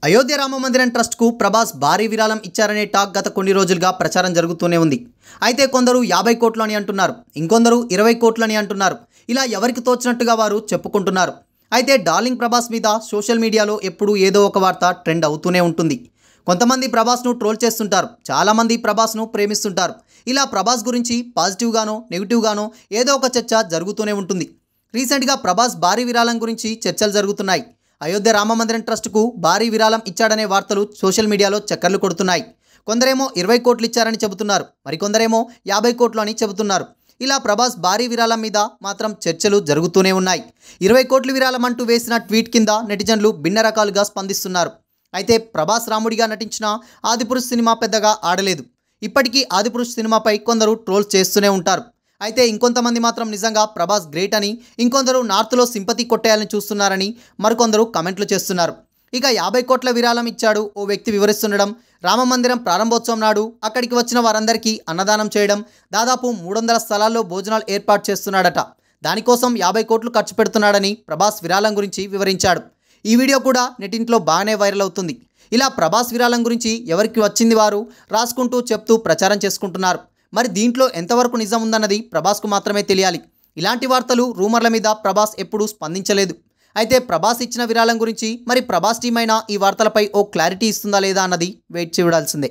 అయోధ్య రామ మందిరం ట్రస్ట్కు ప్రభాస్ భారీ విరాళం ఇచ్చారనే టాక్ గత కొన్ని రోజులుగా ప్రచారం జరుగుతూనే ఉంది. అయితే కొందరు 50 కోట్లు అని అంటున్నారు, ఇంకొందరు 20 కోట్లు అని అంటున్నారు. ఇలా ఎవరికి తోచినట్టుగా వారు చెప్పుకుంటున్నారు. అయితే డార్లింగ్ ప్రభాస్ మీద సోషల్ మీడియాలో ఎప్పుడూ ఏదో ఒక వార్త ట్రెండ్ అవుతూనే ఉంటుంది. కొంతమంది ప్రభాస్ను ట్రోల్ చేస్తుంటారు, చాలామంది ప్రభాస్ను ప్రేమిస్తుంటారు. ఇలా ప్రభాస్ గురించి పాజిటివ్గానో నెగిటివ్గానో ఏదో ఒక చర్చ జరుగుతూనే ఉంటుంది. రీసెంట్గా ప్రభాస్ భారీ విరాళం గురించి చర్చలు జరుగుతున్నాయి. అయోధ్య రామ మందిరం ట్రస్ట్కు భారీ విరాళం ఇచ్చాడనే వార్తలు సోషల్ మీడియాలో చక్కర్లు కొడుతున్నాయి. కొందరేమో 20 కోట్లు ఇచ్చారని చెబుతున్నారు, మరికొందరేమో 50 కోట్లు అని చెబుతున్నారు. ఇలా ప్రభాస్ భారీ విరాళం మీద మాత్రం చర్చలు జరుగుతూనే ఉన్నాయి. 20 కోట్ల విరాళం అంటూ వేసిన ట్వీట్ కింద నెటిజన్లు భిన్న రకాలుగా స్పందిస్తున్నారు. అయితే ప్రభాస్ రాముడిగా నటించిన ఆదిపురుష్ సినిమా పెద్దగా ఆడలేదు. ఇప్పటికీ ఆదిపురుష్ సినిమాపై కొందరు ట్రోల్స్ చేస్తూనే ఉంటారు. అయితే ఇంకొంతమంది మాత్రం నిజంగా ప్రభాస్ గ్రేట్ అని, ఇంకొందరు నార్త్లో సింపతి కొట్టేయాలని చూస్తున్నారని మరికొందరు కమెంట్లు చేస్తున్నారు. ఇక 50 కోట్ల విరాళం ఇచ్చాడు ఓ వ్యక్తి వివరిస్తుండడం, రామమందిరం ప్రారంభోత్సవం నాడు అక్కడికి వచ్చిన వారందరికీ అన్నదానం చేయడం, దాదాపు 300 స్థలాల్లో భోజనాలు ఏర్పాటు చేస్తున్నాడట. దానికోసం 50 కోట్లు ఖర్చు పెడుతున్నాడని ప్రభాస్ విరాళం గురించి వివరించాడు. ఈ వీడియో కూడా నెటింట్లో బాగానే వైరల్ అవుతుంది. ఇలా ప్రభాస్ విరాళం గురించి ఎవరికి వచ్చింది వారు రాసుకుంటూ చెప్తూ ప్రచారం చేసుకుంటున్నారు. మరి దీంట్లో ఎంతవరకు నిజం ఉందన్నది ప్రభాస్కు మాత్రమే తెలియాలి. ఇలాంటి వార్తలు రూమర్ల మీద ప్రభాస్ ఎప్పుడూ స్పందించలేదు. అయితే ప్రభాస్ ఇచ్చిన విరాళం గురించి మరి ప్రభాస్ టీం అయినా ఈ వార్తలపై ఓ క్లారిటీ ఇస్తుందా లేదా అన్నది వెయిట్ చూడాల్సిందే.